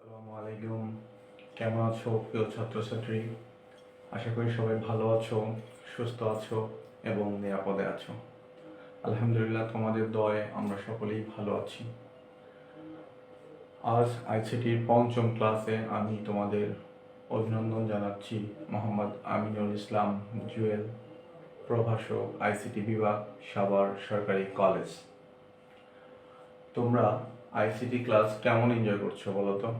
আসসালামু আলাইকুম। কেমন আছো প্রিয় ছাত্রছাত্রী? আশা করি সবাই ভালো আছো, সুস্থ আছো এবং নিরাপদে আছো। আলহামদুলিল্লাহ, তোমাদের দয়ায় আমরা সকলেই ভালো আছি। আজ আইসিটির পঞ্চম ক্লাসে আমি তোমাদের অভিনন্দন জানাচ্ছি। মোহাম্মদ আমিনুল ইসলাম জুয়েল, প্রভাষক, আইসিটি বিভাগ, সাভার সরকারি কলেজ। তোমরা আইসিটি ক্লাস কেমন এনজয় করছো বলো তো?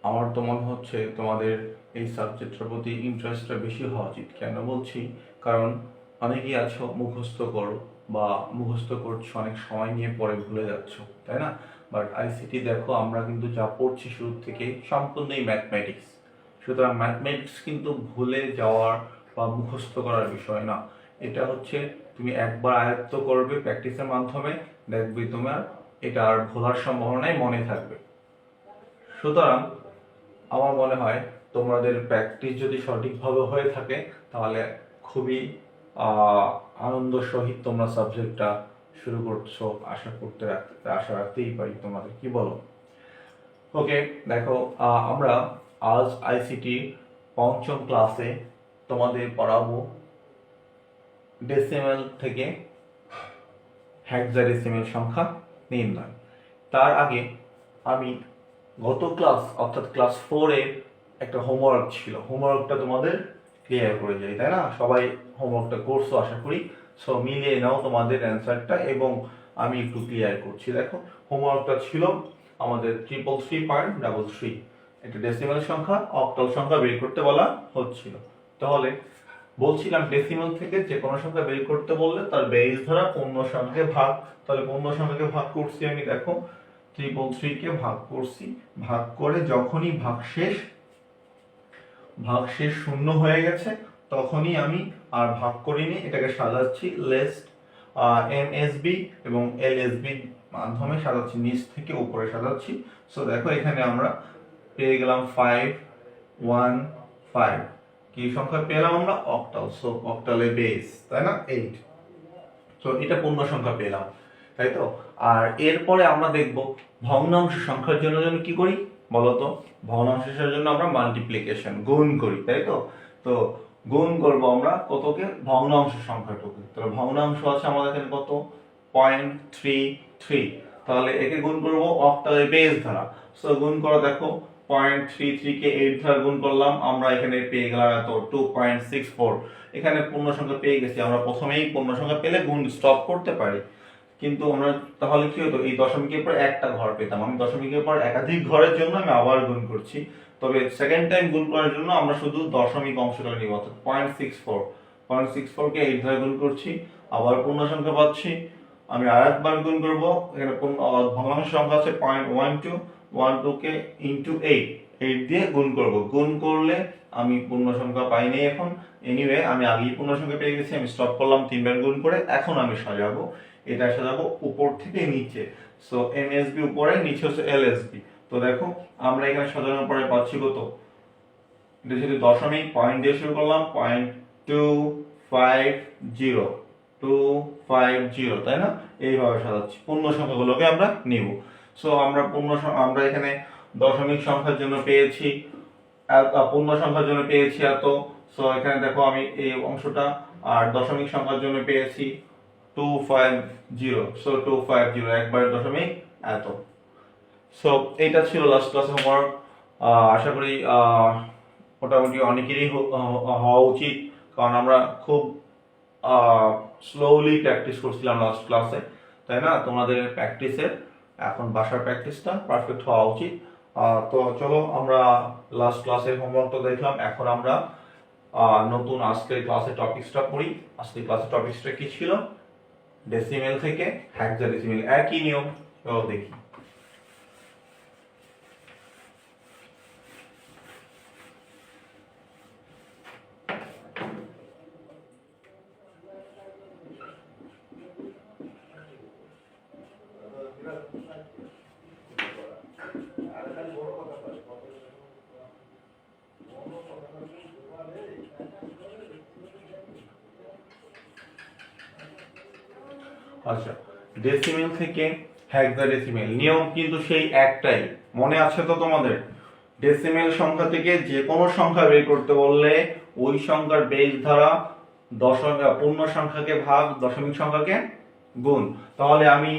আমার তো মনে হচ্ছে তোমাদের এই সাবজেক্টের প্রতি ইন্টারেস্টটা বেশি হওয়া উচিত। কেন বলছি, কারণ অনেকেই আছো মুখস্থ করো বা মুখস্থ করছো, অনেক সময় নিয়ে পরে ভুলে যাচ্ছ, তাই না? বাট আইসিটি দেখো, আমরা কিন্তু যা পড়ছি শুরু থেকে সম্পূর্ণই ম্যাথমেটিক্স। সুতরাং ম্যাথমেটিক্স কিন্তু ভুলে যাওয়ার বা মুখস্থ করার বিষয় না। এটা হচ্ছে তুমি একবার আয়ত্ত করবে প্র্যাকটিসের মাধ্যমে, দেখবে তোমার এটা আর ভোলার সম্ভাবনাই মনে থাকবে। সুতরাং আমার মনে হয় তোমাদের প্র্যাকটিস যদি সঠিকভাবে হয়ে থাকে তাহলে খুবই আনন্দ সহিত তোমরা সাবজেক্টটা শুরু করছো, আশা রাখতেই পারি তোমাদের, কি বলো? ওকে, দেখো, আমরা আজ আইসিটি পঞ্চম ক্লাসে তোমাদের পড়াবো ডেসিমেল থেকে হেক্সাডেসিমেল সংখ্যা নির্ণয়। তার আগে আমি গত ক্লাস অর্থাৎ ক্লাস 4-এ একটা হোমওয়ার্ক ছিল, হোমওয়ার্কটা তোমাদের ক্লিয়ার করে যাই, তাই না? সবাই হোমওয়ার্কটা করছো আশা করি। সো মিলিয়ে নাও তোমাদের অ্যান্সারটা এবং আমি একটু ক্লিয়ার করছি। দেখো, হোমওয়ার্কটা ছিল আমাদের 333.33, একটা ডেসিমাল সংখ্যা, অক্টাল সংখ্যা বের করতে বলা হচ্ছিল। তাহলে বলছিলাম ডেসিমাল থেকে যে কোনো সংখ্যা বের করতে বললে তার বেস ধরা পূর্ণ সংখ্যাকে ভাগ। তাহলে পূর্ণ সংখ্যাকে ভাগ করছি আমি, দেখো 333 কে ভাগ করছি, ভাগ করে যখনই ভাগশেষ শূন্য হয়ে গেছে তখনই আমি আর ভাগ করিনি, এটাকে সাজাচ্ছি লেস্ট এমএসবি এবং এলএসবি মাধ্যমে সাজাচ্ছি, নিচ থেকে উপরে সাজাচ্ছি। সো দেখো এখানে আমরা পেয়ে গেলাম 515। কি সংখ্যা পেলাম আমরা? অক্টাল। সো অক্টালে বেস, তাই না, 8। সো এটা পূর্ণ সংখ্যা পেলাম, তাই তো? আর এরপরে আমরা দেখব ভগ্নাংশ সংখ্যার জন্য কি করি বলতো? ভগ্নাংশের জন্য আমরা মাল্টিপ্লিকেশন, গুণ করি, তাই তো? তো গুণ করব আমরা কতকে? ভগ্নাংশ সংখ্যাটুকু। তাহলে ভগ্নাংশ আছে আমাদের এখানে কত? 0.33। তাহলে একে গুণ করব অক্টালের বেস দ্বারা। সো গুণ করো, দেখো 0.33 কে 8 দ্বারা গুণ করলাম, আমরা এখানে পেয়ে গেলাম এত 2.64। এখানে পূর্ণ সংখ্যা পেয়ে গেছি আমরা। প্রথমেই পূর্ণ সংখ্যা পেলে গুণ স্টপ করতে পারি, কিন্তু আমরা তাহলে কি হতো, এই দশমিকের পর একটা ঘর পেতাম। আমি দশমিকের পর একাধিক ঘরের জন্য আমি আবার গুণ করছি, তবে সেকেন্ড টাইম গুণ করার জন্য আমরা শুধু দশমিক অংশটা নিব, অর্থাৎ 0.64 কে 8 দ্বারা গুণ করছি, আবার পূর্ণ সংখ্যা পাচ্ছি। আমি আরেকবার গুণ করব, এখানে ভগ্নাংশ সংখ্যা আছে 0.12 কে ইনটু 8 দিয়ে গুণ করব। গুণ করলে আমি পূর্ণ সংখ্যা পাইনি এখন। এনিওয়ে, আমি আগেই পূর্ণ সংখ্যা পেয়ে গেছি, আমি স্টপ করলাম 3বার গুণ করে। এখন আমি সাজাবো, এটা সাজাবো উপর থেকে নিচে। সো এমএসবি উপরে, নিচে হচ্ছে এলএসবি। তো দেখো আমরা এখানে সাজানোর পরে পাচ্ছি কত? এটা যদি দশমিক পয়েন্ট দিয়ে শুরু করলাম, 0.250, তাই না? এইভাবে সাজাচ্ছি, পূর্ণ সংখ্যাগুলোকে আমরা নিব। সো আমরা আমরা এখানে দশমিক সংখ্যার জন্য পেয়েছি পূর্ণ সংখ্যার জন্য পেয়েছি এত। সো এখানে দেখো আমি এই অংশটা, আর দশমিক সংখ্যার জন্য পেয়েছি 250। সো 250 একবার দশমিক এত। সো এইটা ছিল লাস্ট ক্লাস হোমওয়ার্ক। আশা করি মোটামুটি অনেকেরই হওয়া উচিত, কারণ আমরা খুব স্লোলি প্র্যাকটিস করছিলাম লাস্ট ক্লাসে, তাই না? তোমাদের প্র্যাকটিসের এখন বাসার প্র্যাকটিসটা পারফেক্ট হওয়া উচিত। তো চলো, আমরা লাস্ট ক্লাসের হোমওয়ার্কটা দেখলাম, এখন আমরা নতুন আজকের ক্লাসের টপিকসটা পড়ি। আজকের ক্লাসের টপিকসটা কি ছিল? ডেসিমেল থেকে হেক্সাডেসিমেল, একই নিয়ম। চলো দেখি। আচ্ছা, ডেসিমেল থেকে হেক্সাডেসিমেল নিয়ম কিন্তু সেই একটাই, মনে আছে তো তোমাদের? ডেসিমেল সংখ্যা থেকে যে কোনো সংখ্যা বের করতে বললে ওই সংখ্যার বেস দ্বারা পূর্ণ সংখ্যাকে ভাগ দশমিক সংখ্যাকে গুণ। তাহলে আমি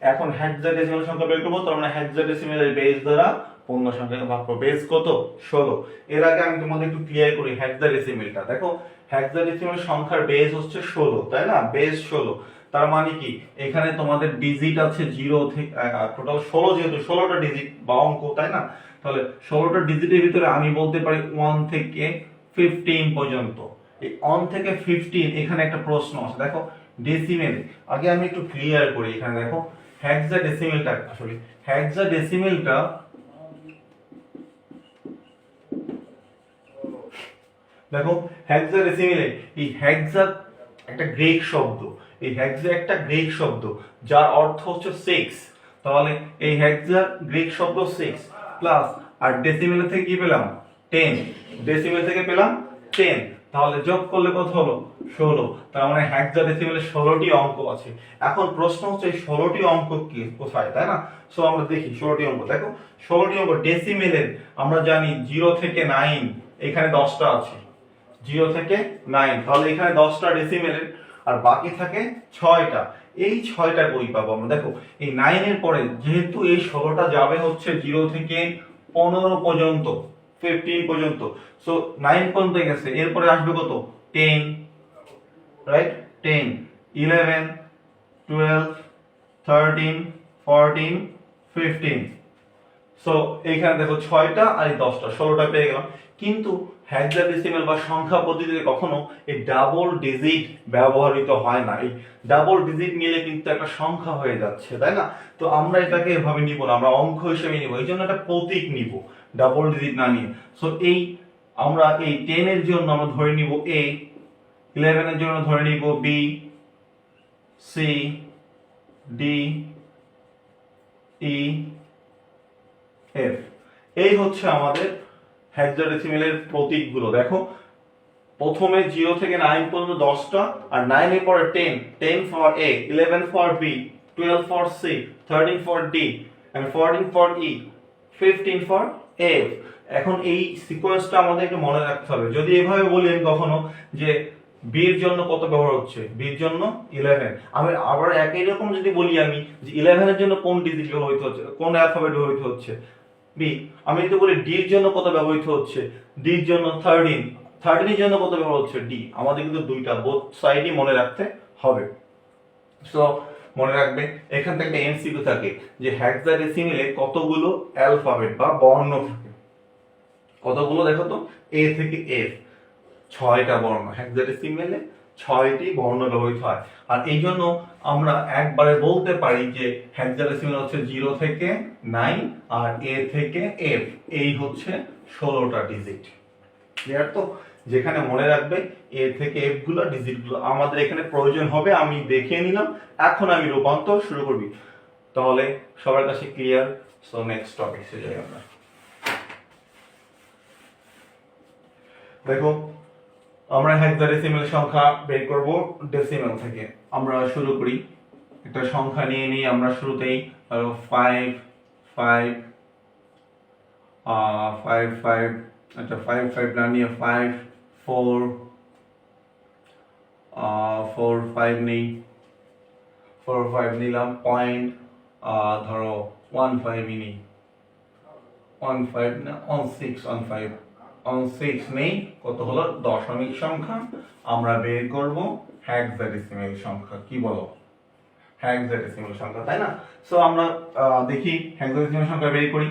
এখন হেক্সাডেসিমাল সংখ্যা বের করবো, তার মানে হেক্সাডেসিমালের বেস দ্বারা পূর্ণ সংখ্যাকে ভাগ করব। বেস কত? 16। এর আগে আমি তোমাদের একটু ক্লিয়ার করি হেক্সাডেসিমালটা। দেখো হেক্সাডেসিমাল সংখ্যার বেস হচ্ছে 16, তাই না? বেস 16, তার মানে কি এখানে তোমাদের ডিজিট আছে 0 থেকে টোটাল 16, যেহেতু 16টা ডিজিট বা অঙ্ক, তাই না? তাহলে 16টা ডিজিটের ভিতরে আমি বলতে পারি 1 থেকে 15 পর্যন্ত। এই 1 থেকে 15 এখানে একটা প্রশ্ন আছে। দেখো ডেসিমেল আগে আমি একটু ক্লিয়ার করি। এখানে দেখো হেক্সাডেসিমালটা আসলে হেক্সাডেসিমালটা দেখো হেক্সাডেসিমালে এই হেক্সা একটা গ্রিক শব্দ, এই হেক্সা একটা গ্রিক শব্দ যার অর্থ হচ্ছে 6। তাহলে এই হেক্সা গ্রিক শব্দ 6 প্লাস আর ডেসিমেল থেকে কি পেলাম? 10। ডেসিমেল থেকে পেলাম 10, তাহলে যোগ করলে কত হলো? 16। তার মানে হেক্সাডেসিমালে 16টি অঙ্ক আছে। এখন প্রশ্ন হচ্ছে এই 16টি অঙ্ক কি কোথায়, তাই না? সো আমরা দেখি 16টি অঙ্ক। দেখো 16টি অঙ্ক ডেসিমেলের আমরা জানি 0 থেকে 9, এখানে 10টা আছে 0 থেকে 9, তাহলে এখানে 10টা ডেসিমেলের আর বাকি থাকে 6টা। এই 6টা কই পাবো আমরা? দেখো এই 9 এর পরে যেহেতু এই 16টা যাবে হচ্ছে 0 থেকে 15 পর্যন্ত, 15 পর্যন্ত, সো 9 পর্যন্ত গেছে, এরপরে আসবে কত? 10, রাইট? 10, 11, 12, 13, 14, 15। সো এইখানে দেখো 6টা আর এই 10টা, 16টা পেয়ে গেলাম। কিন্তু হেক্সাডেসিমাল বা সংখ্যা পদ্ধতিতে কখনো এই ডাবল ডিজিট ব্যবহৃত হয় না। এই ডাবল ডিজিট নিলে কিন্তু একটা সংখ্যা হয়ে যাচ্ছে, তাই না? তো আমরা এটাকে এভাবে নিব না, আমরা অঙ্ক হিসেবে নিব। এই জন্য একটা প্রতীক নিব, ডাবল ডিজিট না নিয়ে। সো এই আমরা এই 10 এর জন্য আমরা ধরে নিব a, 11 এর জন্য ধরে নিব b, c, d, e, f। এই হচ্ছে আমাদের হেক্সাডেসিমালের প্রতীকগুলো। দেখো প্রথমে 0 থেকে 9 পর্যন্ত 10টা, আর 9 এর পরে 10, 10 for a, 11 for b, 12 for c, 13 for d and 14 for e, 15 for f। এখন এই সিকোয়েন্সটা আমাদের একটু মনে রাখতে হবে। যদি এভাবে বলি আমি কখনো যে b এর জন্য কত ব্যবহার হচ্ছে, b এর জন্য 11, আমি আবার একই রকম যদি বলি আমি যে 11 এর জন্য কোন ডিজিট ব্যবহৃত হচ্ছে, কোন অ্যালফাবেট ব্যবহৃত হচ্ছে, b। আমি যদি বলি d এর জন্য কত ব্যবহৃত হচ্ছে, d এর জন্য 13, 13 এর জন্য কত ব্যবহার হচ্ছে, d। আমাদের কিন্তু দুইটা বোথ সাইডই মনে রাখতে হবে। সো মনে রাখবে এখান থেকে এমসিকিউ থাকে যে হেক্সাডেসিমালে কতগুলো অ্যালফাবেট বা বর্ণ থাকে, কতগুলো? দেখো তো a থেকে f, 6টা বর্ণ। হেক্সাডেসিমালে 6টি বর্ণ ব্যবহৃত হয়। আর এই জন্য আমরা একবারে বলতে পারি যে হেক্সাডেসিমাল হচ্ছে 0 থেকে 9 আর a থেকে f, এই হচ্ছে 16টা ডিজিট। ক্লিয়ার তো? যেখানে মনে রাখবে a থেকে f গুলো ডিজিট গুলো আমাদের এখানে প্রয়োজন হবে, আমি দেখিয়ে নিলাম। এখন আমি রূপান্তর শুরু করবি। তাহলে সবার কাছে ক্লিয়ার? সো নেক্সট টপিকে যাই আমরা। দেখো আমরা হেক্সাডেসিমাল সংখ্যা বের করব ডেসিমাল থেকে। আমরা শুরু করি, একটা সংখ্যা নিয়ে নিই আমরা শুরুতেই। 5 5 5 5, আচ্ছা 5 5 না নিয়ে 5 4 4 5 নেই, 4 5 নিলাম। পয়েন্ট ধরো 1 5 নেই, 1 5 না 1 6, 1 5, 1 6 নেই। কত হলো? দশমিক সংখ্যা। আমরা বের করব হেক্সাডেসিমাল সংখ্যা। কি বলো? হেক্সাডেসিমাল সংখ্যা, তাই না? সো আমরা দেখি হেক্সাডেসিমাল সংখ্যা বের করি।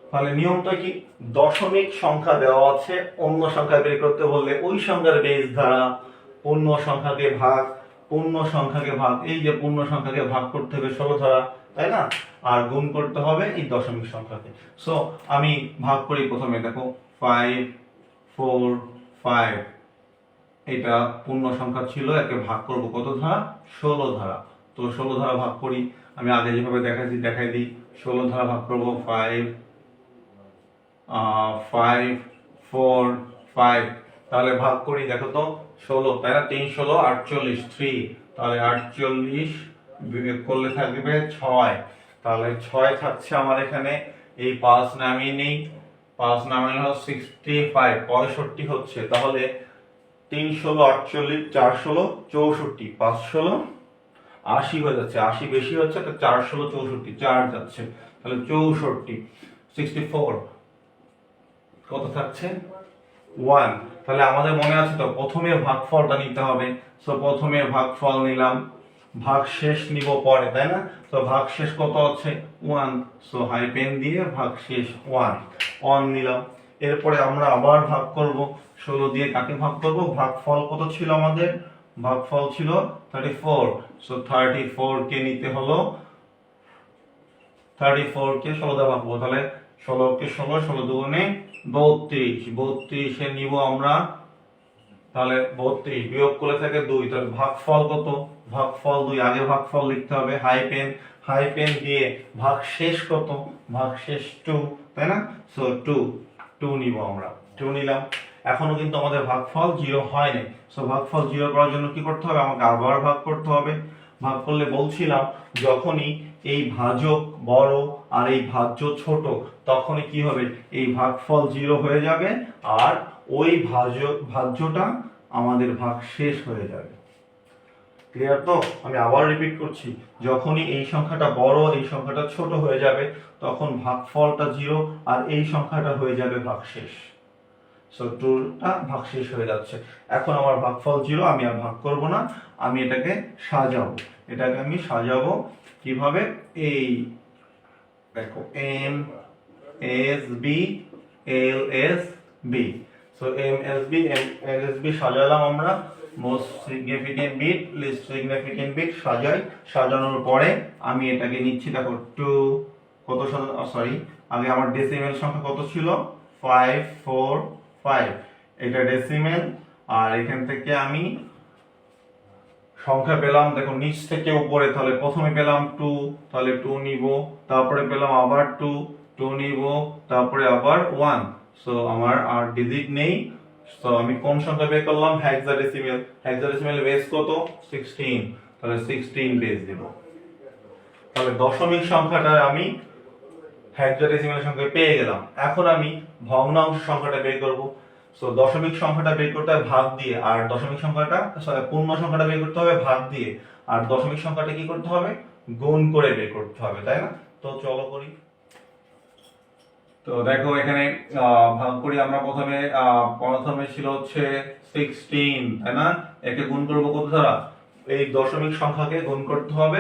তাহলে নিয়মটা কি? দশমিক সংখ্যা দেওয়া আছে, অন্য সংখ্যা বের করতে বললে ওই সংখ্যার বেস দ্বারা পূর্ণ সংখ্যাকে ভাগ, পূর্ণ সংখ্যাকে ভাগ, এই যে পূর্ণ সংখ্যাকে ভাগ করতে হবে 16 দ্বারা, তাই না? আর গুণ করতে হবে এই দশমিক সংখ্যাকে। সো আমি ভাগ করি প্রথমে। দেখো 5 4 5, এটা পূর্ণ সংখ্যা ছিল, একে ভাগ করব কত ধারা? 16 ধারা। তো 16 ধারা ভাগ করি। আমি আগে যেভাবে দেখাইছি দেখাই দিই। 16 ধারা ভাগ করব 5 5 4 5, তাহলে ভাগ করি। দেখো তো 16, তাই না? 3 16 48, 3, তাহলে 48 বিয়োগ করলে থাকবে 6, তাহলে 6 থাকছে আমার এখানে। এই 5 নামিয়ে নেই, 5 নামিয়ে হলো 65, 65 হচ্ছে, তাহলে 3 ষোলো 48, 4 ষোলো 64, 5 ষোলো 80 হয়ে যাচ্ছে, 80 বেশি হচ্ছে তো 4 ষোলো 64, 4 যাচ্ছে, তাহলে 64, 64 কত থাকছে 1। তাহলে আমাদের মনে আছে তো প্রথমে ভাগফলটা নিতে হবে, সো প্রথমে ভাগফল নিলাম, ভাগশেষ নিব পরে, তাই না? তো ভাগশেষ কত আছে 1, সো হাইপেন দিয়ে ভাগশেষ 1 নিলাম। এরপরে আমরা আবার ভাগ করব, 16 দিয়ে কাকে ভাগ করব, ভাগফল কত ছিল আমাদের, ভাগফল ছিল 34, সো 34 কে নিতে হলো, 34 কে 16 দিয়ে ভাগ করব, তাহলে 16 কে 16, 16 দুগুণে 32, 32 এ নিব আমরা, তাহলে 32 বিয়োগ করলে থাকে 2, তাহলে ভাগফল কত, ভাগফল 2, আগে ভাগফল লিখতে হবে, হাইপেন দিয়ে ভাগশেষ কত, ভাগশেষ 2, তাই না? সো 2 নিব আমরা, 2 নিলাম। এখনো কিন্তু আমাদের ভাগফল 0 হয় নাই, সো ভাগফল 0 করার জন্য কি করতে হবে, আমাকে আবার ভাগ করতে হবে। ভাগ করলে বলছিলাম যখনই এই ভাজক বড় আর এই ভাজ্য ছোট, তখনই কি হবে, এই ভাগফল 0 হয়ে যাবে আর ওই ভাজ্যটা আমাদের ভাগশেষ হয়ে যাবে। ক্লিয়ার তো? আমি আবার রিপিট করছি, যখনই এই সংখ্যাটা বড় এই সংখ্যাটা ছোট হয়ে যাবে, তখন ভাগফলটা 0 আর এই সংখ্যাটা হয়ে যাবে ভাগশেষ। সো 2টা ভাগশেষ হয়ে যাচ্ছে। এখন আমার ভাগফল 0, আমি আর ভাগ করব না, আমি এটাকে সাজাবো। এটাকে আমি সাজাবো কিভাবে, এই দেখো M S B L S B, so M S B L S B সাজালাম আমরা, most significant bit, least significant bit সাজাই। সাজানোর পরে আমি এটাকে নিচ্ছি, দেখো 2 কত, সরি আগে আমার ডেসিমেল সংখ্যা কত ছিল, 545, এটা ডেসিমেল, আর এখান থেকে আমি সংখ্যা পেলাম, দেখো নিচ থেকে উপরে, তাহলে প্রথমে পেলাম 2, তাহলে 2 নিব, তারপরে পেলাম আবার 2 নিব, তারপরে আবার 1, সো আমার আর ডিজিট নেই, সো আমি কোন সংখ্যা বের করলাম, হেক্সাডেসিমেল, হেক্সাডেসিমেল বেস কত 16, তাহলে 16 বেস দেব। তাহলে দশমিক সংখ্যাটা আমি হেক্সাডেসিমেল সংখ্যা পেয়ে গেলাম। এখন আমি ভগ্নাংশ সংখ্যাটা বের করব। সো দশমিক সংখ্যাটা বের করতে হবে ভাগ দিয়ে, আর দশমিক সংখ্যাটা পূর্ণ সংখ্যাটা বের করতে হবে ভাগ দিয়ে, আর দশমিক সংখ্যাটা কি করতে হবে, গুণ করে বের করতে হবে, তাই না? তো চলো করি। তো দেখো এখানে ভাগ করি আমরা, প্রথমে ছিল হচ্ছে 16, তাই না? একে গুণ করব কত দ্বারা, এই দশমিক সংখ্যাকে গুণ করতে হবে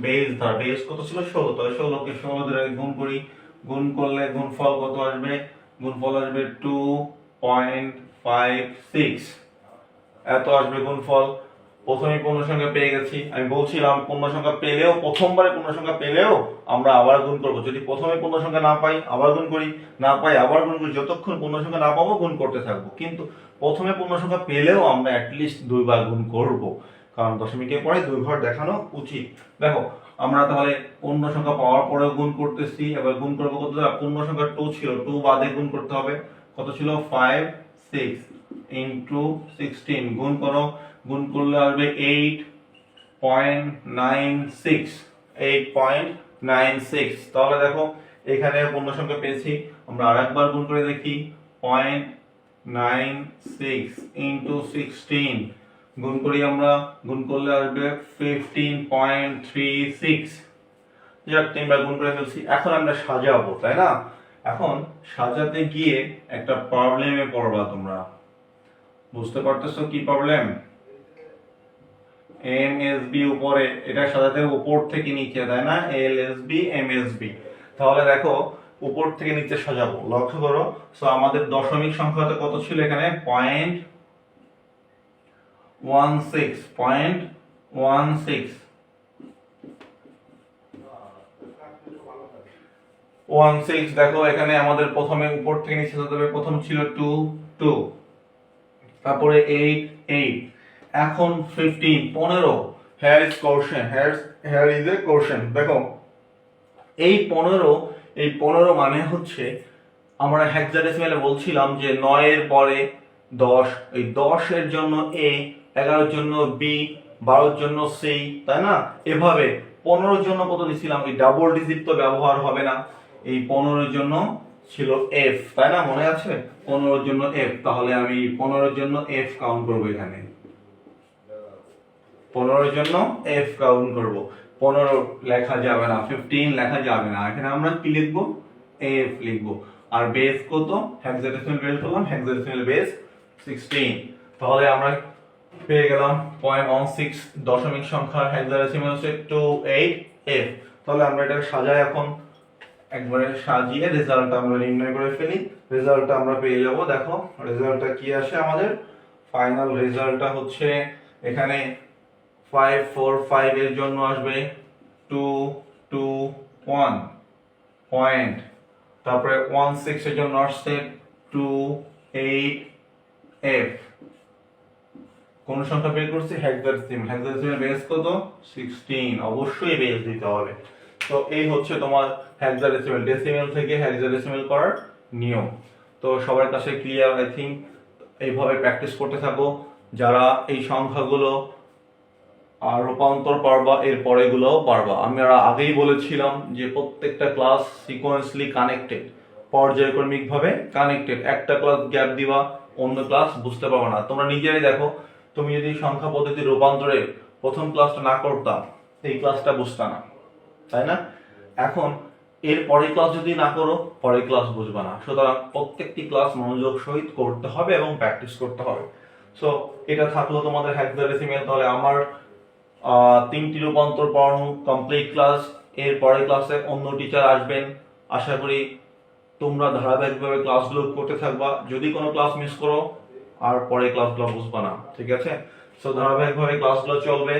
বেস দ্বারা, বেস কত ছিল 16, তাহলে 16 কে 16 দ্বারা গুণ করি, গুণ করলে গুণফল কত আসবে, গুণফল আসবে 2.56, এত আসবে গুণফল। প্রথমে পূর্ণ সংখ্যা পেয়ে গেছি, আমি বলছিলাম পূর্ণ সংখ্যা পেলেও, প্রথমবারে পূর্ণ সংখ্যা পেলেও আমরা আবার গুণ করব, যদি প্রথমে পূর্ণ সংখ্যা না পাই আবার গুণ করি, না পাই আবার গুণ করি, যতক্ষণ পূর্ণ সংখ্যা না পাবো গুণ করতে থাকবো। কিন্তু প্রথমে পূর্ণ সংখ্যা পেলেও আমরা অ্যাটলিস্ট 2 বার গুণ করব, কারণ দশমিকের পরে 2 ঘর দেখানো উচিত। দেখো আমরা তাহলে পূর্ণ সংখ্যা পাওয়ার পরেও গুণ করতেছি, এবার গুণ করবো কত দ্বারা, পূর্ণ সংখ্যা 2 ছিল, 2 বাদে গুণ করতে হবে, কত ছিল 5 6 ইনটু 16, গুণ করো, গুণ করলে আসবে 8.96, 8.96। তাহলে দেখো এখানে পূর্ণ সংখ্যা পেয়েছি, আমরা আরেকবার গুণ করে দেখি, 0.96 ইনটু 16, গুণ করি আমরা, গুণ করলে আসবে 15.36, যাক 3বার গুণ করে ফেলছি। এখন আমরা সাজাবো, তাই না? এখন সাজাতে গিয়ে একটা প্রবলেমে পড়বা তোমরা, বুঝতে পারতেছো কি প্রবলেম, এমএসবি উপরে, এটা সাজাতে উপর থেকে নিচে, তাই না, এলএসবি এমএসবি, তাহলে দেখো উপর থেকে নিচে সাজাবো, লক্ষ্য করো। সো আমাদের দশমিক সংখ্যাটা কত ছিল এখানে, 0.16 দেখো এখানে আমাদের প্রথমে উপর থেকে নিচে সাজাতে হবে, প্রথম ছিল 2, তারপরে 8, এখন 15, here is quotient, here is a quotient। দেখো এই 15 মানে হচ্ছে, আমরা হেক্সাডেসিমেলে বলছিলাম যে 9 এর পরে 10, এই 10 এর জন্য a, 11 এর জন্য b, 12 এর জন্য c, তাই না? এভাবে 15 এর জন্য কত দিছিলাম, এই ডাবল ডিজিট তো ব্যবহার হবে না, এই 15-এর জন্য ছিল এফ, তাই না? মনে আছে 15-এর জন্য এফ, তাহলে আমি 15-এর জন্য এফ কাউন্ট করবো এখানে, 15-এর জন্য এফ কাউন্ট করব। 15 লেখা যাবে না, 15 লেখা যাবে না, এখানে আমরা কি লিখবো? এফ লিখবো। আর বেস কত? হেক্সাডেসিমাল বেস বললাম, হেক্সাডেসিমাল বেস 16। তাহলে আমরা পেয়ে গেলাম 0.16 দশমিক সংখ্যার হেক্সাডেসিমাল হচ্ছে 28F। তাহলে আমরা এটা সাজাই, এখন একবারে সাজিয়ে রেজাল্টটা আমরা নির্ণয় করে ফেলি। রেজাল্টটা আমরা পেয়ে যাব। দেখো রেজাল্টটা কি আসে আমাদের। ফাইনাল রেজাল্টটা হচ্ছে এখানে 545 এর জন্য আসবে 221 পয়েন্ট, তারপরে 16 এর জন্য আসছে 28F। কোন সংখ্যা বের করছি? হেক্সাডেসিমাল। হেক্সাডেসিমাল বেস কত? 16। অবশ্যই বেস দিতে হবে। তো এই হচ্ছে তোমার হেক্সাডেসিমাল, ডেসিমাল থেকে হেক্সাডেসিমাল করার নিয়ম। তো সবার কাছে ক্লিয়ার আই থিঙ্ক। এইভাবে প্র্যাকটিস করতে থাকো। যারা এই সংখ্যাগুলো আর রূপান্তর পারবা, এর পরেগুলোও পারবা। আমরা আগেই বলেছিলাম যে প্রত্যেকটা ক্লাস সিকোয়েন্সলি কানেক্টেড, পর্যায়ক্রমিক ভাবে কানেক্টেড। একটা ক্লাস গ্যাপ দিবা, অন্য ক্লাস বুঝতে পারবে না। তোমরা নিজেরাই দেখো, তুমি যদি সংখ্যা পদ্ধতি রূপান্তরের প্রথম ক্লাসটা না করতাম, এই ক্লাসটা বুঝতা না, তাই না? এখন এর পরের ক্লাস যদি না করো, পরের ক্লাস বুঝবা না। সুতরাং প্রত্যেকটি ক্লাস মনোযোগ সহিত করতে হবে এবং প্র্যাকটিস করতে হবে। সো এটা থাকলো তোমাদের হেক্সাডেসিমাল। তাহলে আমার 3টি রূপান্তর পড়ানো কমপ্লিট ক্লাস। এর পরের ক্লাসে অন্য টিচার আসবেন। আশা করি তোমরা ধারাবাহিকভাবে ক্লাসগুলো করতে থাকবা। যদি কোনো ক্লাস মিস করো, আর পরে ক্লাসগুলো বুঝবা না, ঠিক আছে? সো ধারাবাহিকভাবে ক্লাসগুলো চলবে।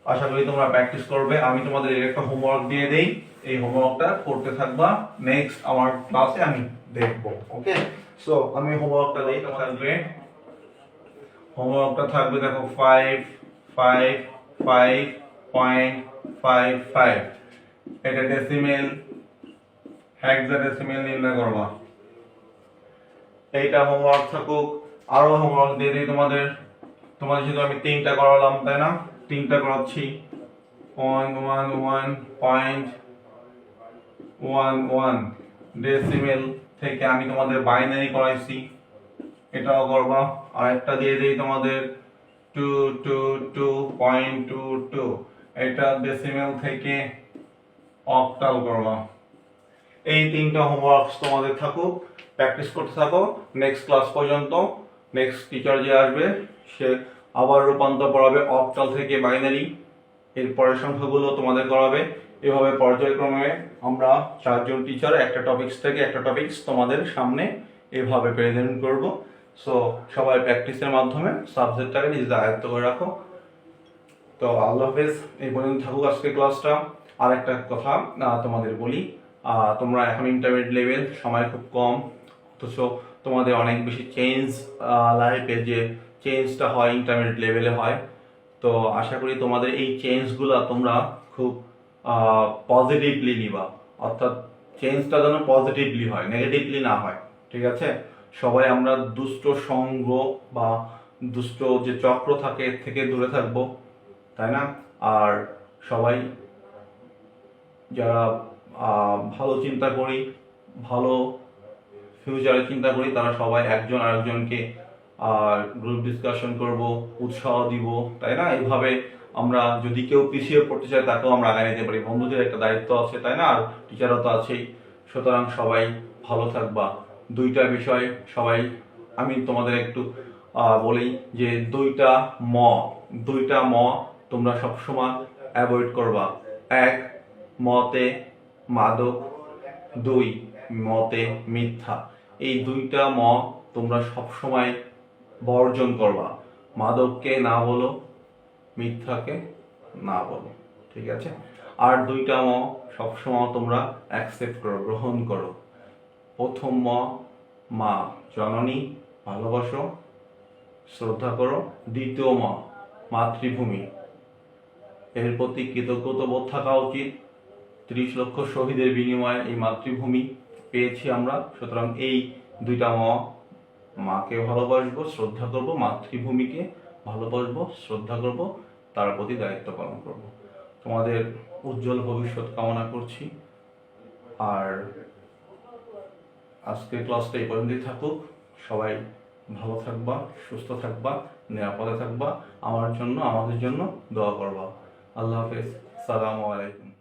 আশা করি তোমরা প্র্যাকটিস করবে। আমি তোমাদের একটা হোমওয়ার্ক দিয়ে দেই, এই হোমওয়ার্কটা করতে থাকবা। নেক্সট আমার ক্লাসে আমি দেখবো। ওকে, সো আমি হোমওয়ার্কটা দেই। তোমাদের হোমওয়ার্কটা থাকবে, দেখো 555.55। এটা ডেসিমেল, হেক্সাডেসিমেল নির্ণয় করবা। এইটা হোমওয়ার্ক থাকুক। আরো হোমওয়ার্ক দিয়ে দিই তোমাদের। তোমাদের শুধু আমি 3টা করালাম, তাই না? 3টা করাচ্ছি। 0.11 ডেসিমেল থেকে আমি তোমাদের বাইনারি করাইছি, এটাও করবা। আর একটা দিয়ে দেই তোমাদের 222.22, এটা ডেসিমেল থেকে অক্টাল করবা। এই 3টা হোমওয়ার্ক তোমাদের থাকুক, প্র্যাকটিস করতে থাকো নেক্সট ক্লাস পর্যন্ত। নেক্সট টিচার যে আসবে সে আবার রূপান্তর পড়াবে অক্টাল থেকে বাইনারি। এর পরের সংখ্যাগুলো তোমাদের করাবে। এভাবে পর্যায়ক্রমে আমরা 4জন টিচার একটা টপিকস থেকে একটা টপিকস তোমাদের সামনে এভাবে প্রেজেন্ট করব। সো সবাই প্র্যাকটিসের মাধ্যমে সাবজেক্টটাকে নিজেদের আয়ত্ত করে রাখো। তো আল্লাহ হাফেজ। এই পর্যন্ত থাকুক আজকে ক্লাসটা। আর একটা কথা তোমাদের বলি, তোমরা এখন ইন্টারমিডিয়েট লেভেল, সময় খুব কম, অথচ তোমাদের অনেক বেশি চেঞ্জ লাইফে যে চেঞ্জটা হয় ইন্টারমিডিয়েট লেভেলে হয়। তো আশা করি তোমাদের এই চেঞ্জগুলো তোমরা খুব পজিটিভলি নিবা, অর্থাৎ চেঞ্জটা যেন পজিটিভলি হয়, নেগেটিভলি না হয়, ঠিক আছে? সবাই আমরা দুষ্ট সঙ্গ বা দুষ্ট যে চক্র থাকে এর থেকে দূরে থাকবো, তাই না? আর সবাই যারা ভালো চিন্তা করি, ভালো ফিউচারে চিন্তা করি, তারা সবাই একজন আরেকজনকে গ্রুপ ডিসকাশন করব, উৎসাহ দিব, তাই না? এইভাবে আমরা যদি কেউ পিছিয়ে পড়তে চায় তাকেও আমরা আগায় নিতে পারি। বন্ধুদের একটা দায়িত্ব আছে, তাই না? আর টিচারও তো আছেই। সুতরাং সবাই ভালো থাকবা। 2টা বিষয় সবাই, আমি তোমাদের একটু বলি যে 2টা ম তোমরা সবসময় অ্যাভয়েড করবা। 1 মতে মাদক, 2 মতে মিথ্যা। এই 2টা ম তোমরা সবসময় বর্জন করবা। মাদককে না বলো, মিথ্যাকে না বলো, ঠিক আছে? আর 2টা ম সবসময় তোমরা অ্যাকসেপ্ট করো, গ্রহণ করো। প্রথম ম, মা জননী, ভালোবাসো, শ্রদ্ধা করো। দ্বিতীয় ম, মাতৃভূমি, এর প্রতি কৃতজ্ঞতা বোধ থাকা উচিত। 30 লক্ষ শহীদের বিনিময়ে এই মাতৃভূমি পেয়েছি আমরা। সুতরাং এই 2টা ম, মাকে ভালোবাসবো, শ্রদ্ধা করব, মাতৃভূমিকে ভালোবাসবো, শ্রদ্ধা করব, তার প্রতি দায়িত্ব পালন করব। তোমাদের উজ্জ্বল ভবিষ্যৎ কামনা করছি। আর আজকের ক্লাসটা এই পর্যন্তই থাকুক। সবাই ভালো থাকবা, সুস্থ থাকবা, নিরাপদে থাকবা, আমার জন্য আমাদের জন্য দোয়া করবা। আল্লাহ হাফেজ। সালামু আলাইকুম।